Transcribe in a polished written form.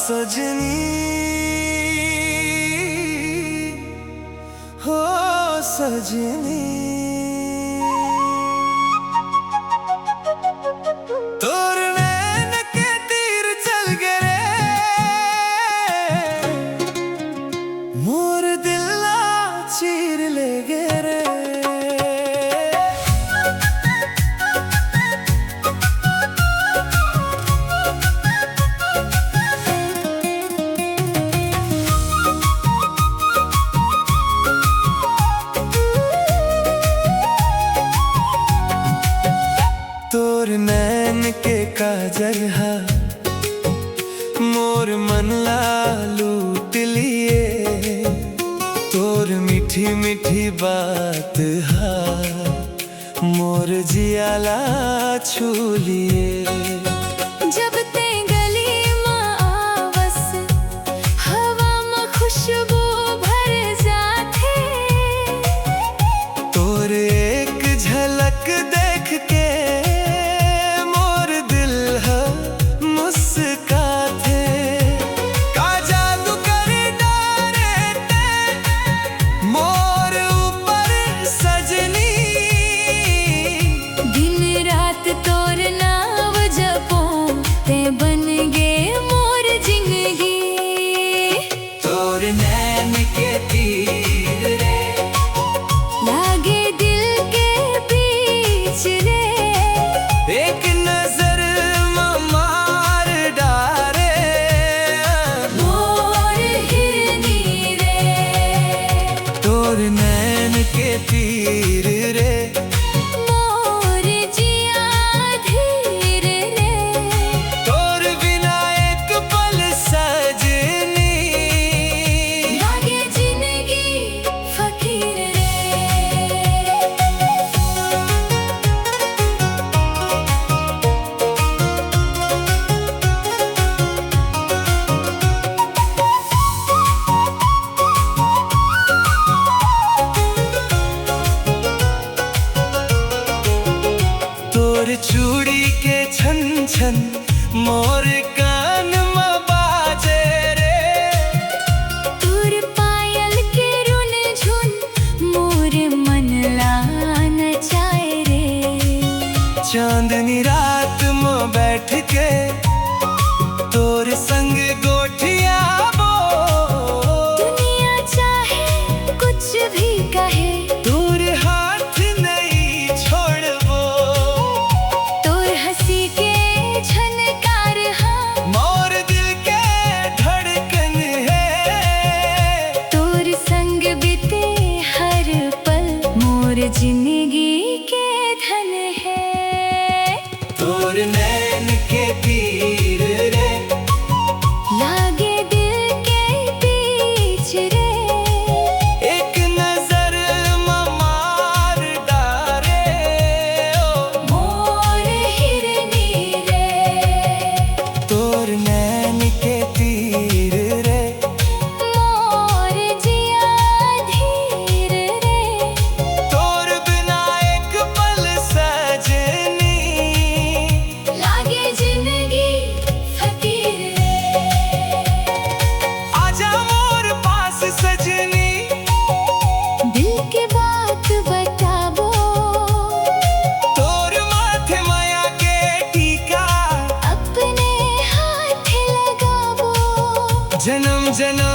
सजनी हो सजनी, तोर नैन के तीर चल गए मोर दिला चीर ले गए रे। तोर नैन के काजल हा मोर मन ला लूट लिए, तोर मीठी मीठी बात हा मोर जियाला छू लिए। जब ते गली मां आवस हवा में खुशबू भर जाथे, तोर एक झलक देख के तोर नाव जपो ते बन गे मोर जिंदगी। तोर नैन के तीर रे लागे दिल के बीच रे, एक नजर मार डारे मोर हिरनी रे। तोर नैन के तीर रे चूड़ी के छन छन मोर कान में बाजे रे, तोर पायल के रुन झुन मोर मन ला नचाए रे। चांदनी रात में बैठ के तोर संग गोठिया बो, दुनिया चाहे कुछ भी कहे तोर हाथ नहीं छोड़बो। तोर हंसी के झनकार हाँ मोर दिल के धड़कन है, तोर संग बीते हर पल मोर जिंदगी के धन है। तोर नैन के तीर रे लागे दिल के बीच रे, एक नजर मार डारे ओ मोर हिरनी रे। तोर नैन के तीर रे मोर जिया धीर रे, तोर बिना एक पल सजनी लागे जिंदगी फकीर रे। आजा मोर पास सजनी, दिल के बात बताबो, तोर माथे माया के टीका अपने हाथ लगाबो। जन्म जन्म